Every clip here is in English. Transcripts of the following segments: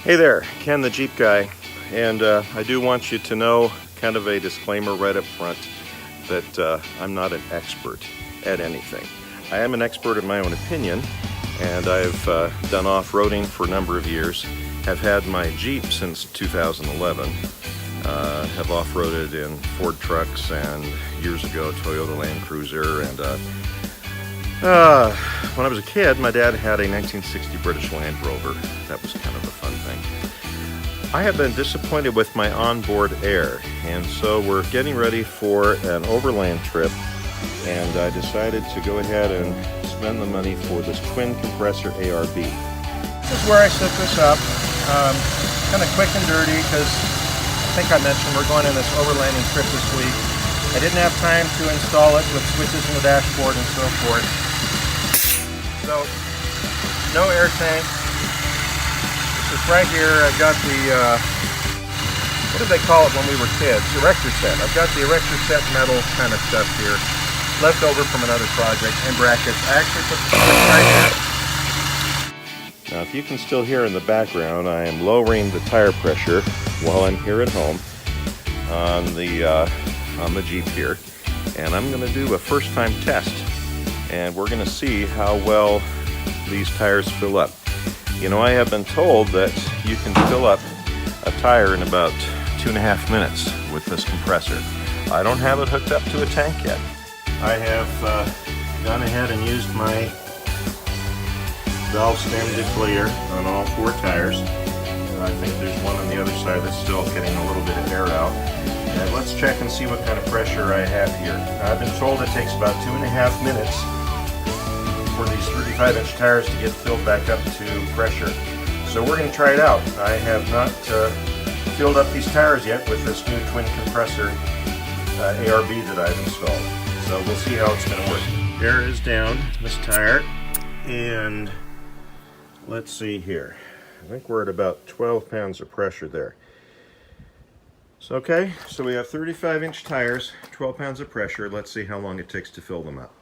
Hey there, Ken the Jeep guy, and I do want you to know, kind of a disclaimer right up front, that I'm not an expert at anything. I am an expert in my own opinion, and I've done off-roading for a number of years. Have had my Jeep since 2011. Have off-roaded in Ford trucks and years ago Toyota Land Cruiser, and when I was a kid, my dad had a 1960 British Land Rover. That was kind of a fun thing. I have been disappointed with my onboard air, and so we're getting ready for an overland trip, and I decided to go ahead and spend the money for this twin compressor ARB. This is where I set this up. Kind of quick and dirty because I think I mentioned we're going on this overlanding trip this week. I didn't have time to install it with switches in the dashboard and so forth. So, no air tank. This is right here. I've got the, what did they call it when we were kids? Erector set. I've got the erector set metal kind of stuff here, left over from another project, and brackets. I actually put the switch right here. Now, if you can still hear in the background, I am lowering the tire pressure while I'm here at home on the Jeep here, and I'm going to do a first-time test, and we're going to see how well these tires fill up. You know, I have been told that you can fill up a tire in about 2.5 minutes with this compressor. I don't have it hooked up to a tank yet. I have gone ahead and used my valve stem deflator on all 4 tires. I think there's one on the other side that's still getting a little bit of air out. And let's check and see what kind of pressure I have here. I've been told it takes about 2.5 minutes for these 35-inch tires to get filled back up to pressure. So we're going to try it out. I have not filled up these tires yet with this new twin compressor ARB that I've installed. So we'll see how it's going to work. Air is down this tire, and let's see here. I think we're at about 12 pounds of pressure there. So okay, so we have 35-inch tires, 12 pounds of pressure. Let's see how long it takes to fill them up.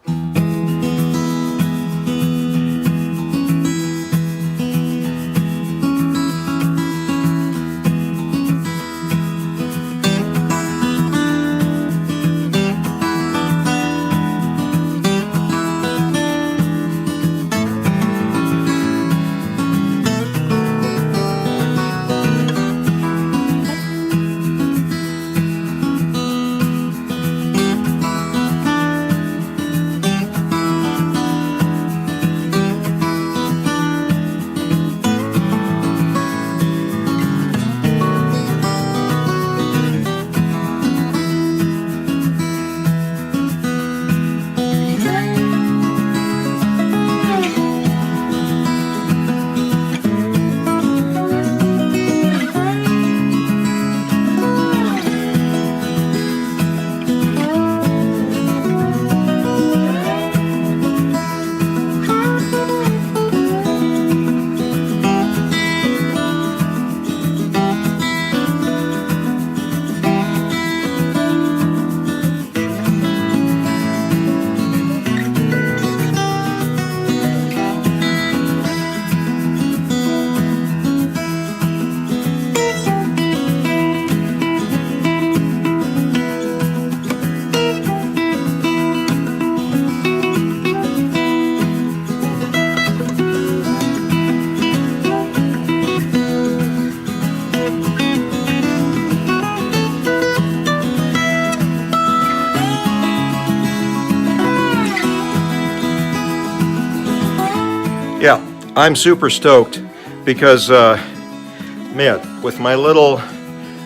Yeah, I'm super stoked because, man, with my little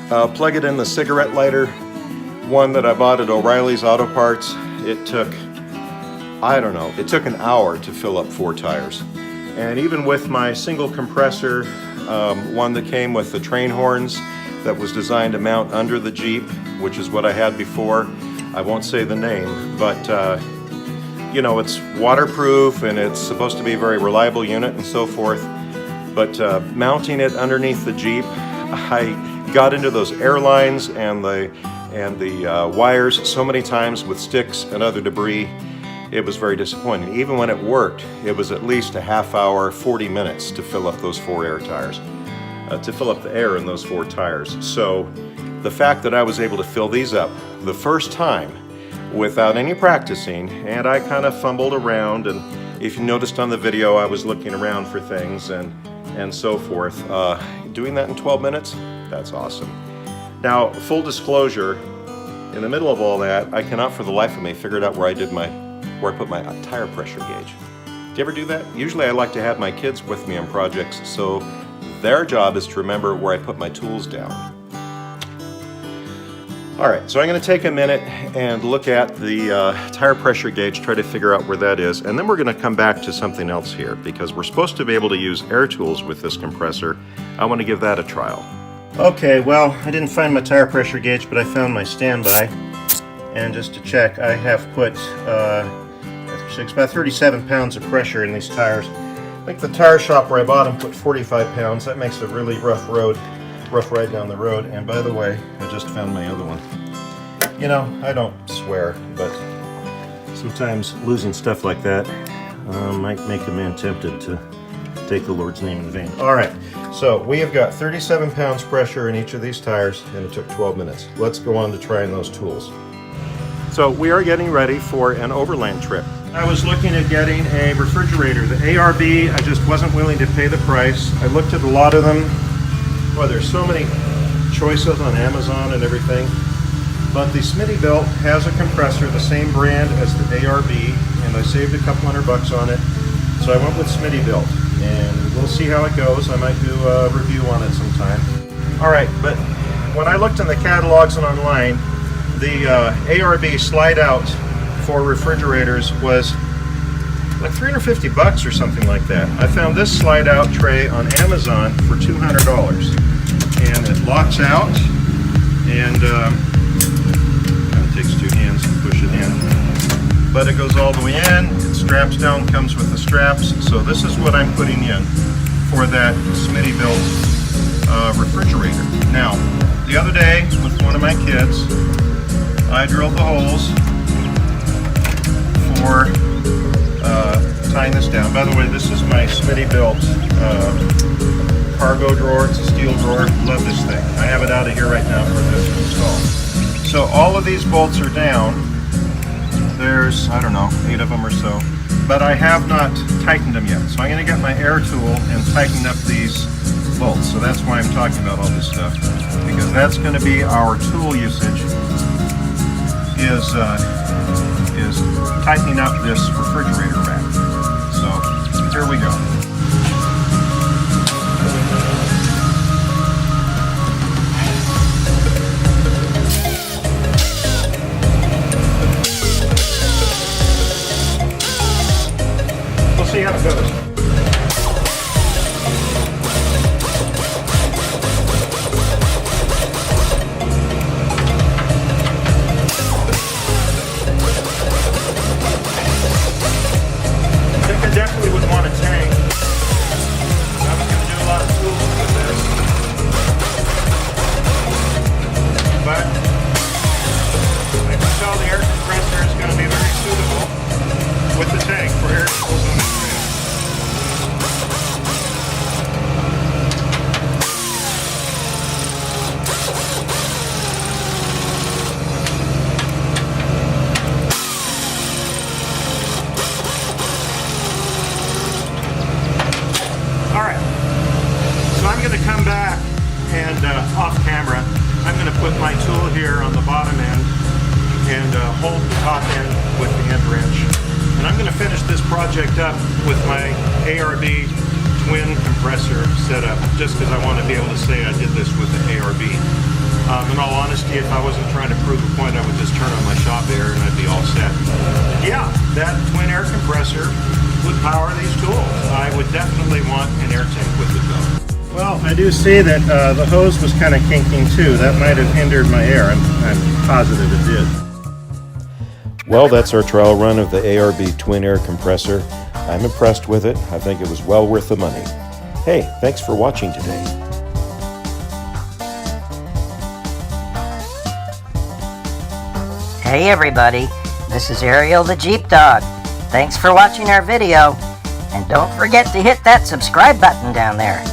plug it in the cigarette lighter one that I bought at O'Reilly's Auto Parts, it took, I don't know, it took an hour to fill up 4 tires. And even with my single compressor, one that came with the train horns that was designed to mount under the Jeep, which is what I had before, I won't say the name, but you know, it's waterproof and it's supposed to be a very reliable unit and so forth, but mounting it underneath the Jeep, I got into those air lines and the wires so many times with sticks and other debris. It was very disappointing. Even when it worked, it was at least a half hour, 40 minutes to fill up those 4 air tires. to fill up the air in those 4 tires. So the fact that I was able to fill these up the first time without any practicing, and I kind of fumbled around, and if you noticed on the video, I was looking around for things and so forth. Doing that in 12 minutes, that's awesome. Now, full disclosure, in the middle of all that, I cannot for the life of me figure out where I put my tire pressure gauge. Do you ever do that? Usually I like to have my kids with me on projects, so their job is to remember where I put my tools down. All right, so I'm going to take a minute and look at the tire pressure gauge, try to figure out where that is, and then we're going to come back to something else here, because we're supposed to be able to use air tools with this compressor. I want to give that a trial. Okay, well, I didn't find my tire pressure gauge, but I found my standby. And just to check, I have put it's about 37 pounds of pressure in these tires. I think the tire shop where I bought them put 45 pounds. That makes a really rough ride down the road. And by the way, I just found my other one. You know, I don't swear, but sometimes losing stuff like that might make a man tempted to take the Lord's name in vain. All right, so we have got 37 pounds pressure in each of these tires, and it took 12 minutes. Let's go on to trying those tools. So we are getting ready for an overland trip. I was looking at getting a refrigerator. The ARB, I just wasn't willing to pay the price. I looked at a lot of them. Boy, there's so many choices on Amazon and everything. But the Smittybilt has a compressor, the same brand as the ARB, and I saved a couple $100 on it. So I went with Smittybilt, and we'll see how it goes. I might do a review on it sometime. All right, but when I looked in the catalogs and online, the ARB slide out for refrigerators was like $350 or something like that. I found this slide out tray on Amazon for $200, and it locks out, and kind of takes 2 hands to push it in, but it goes all the way in. It straps down, comes with the straps. So this is what I'm putting in for that Smittybilt refrigerator. Now, the other day with one of my kids, I drilled the holes for tying this down. By the way, this is my Smittybilt cargo drawer. It's a steel drawer. Love this thing. I have it out of here right now for this to install. So all of these bolts are down. There's, I don't know, 8 of them or so. But I have not tightened them yet. So I'm going to get my air tool and tighten up these bolts. So that's why I'm talking about all this stuff. Because that's going to be our tool usage. Is tightening up this refrigerator rack. So here we go. We'll see how it goes. Off camera, I'm going to put my tool here on the bottom end and hold the top end with the end wrench. And I'm going to finish this project up with my ARB twin compressor setup, just because I want to be able to say I did this with the ARB. In all honesty, if I wasn't trying to prove a point, I would just turn on my shop air and I'd be all set. Yeah, that twin air compressor would power these tools. I would definitely want an air tank with it though. Well, I do see that the hose was kind of kinking too. That might have hindered my air. I'm positive it did. Well, that's our trial run of the ARB twin air compressor. I'm impressed with it. I think it was well worth the money. Hey, thanks for watching today. Hey everybody, this is Ariel the Jeep Dog. Thanks for watching our video, and don't forget to hit that subscribe button down there.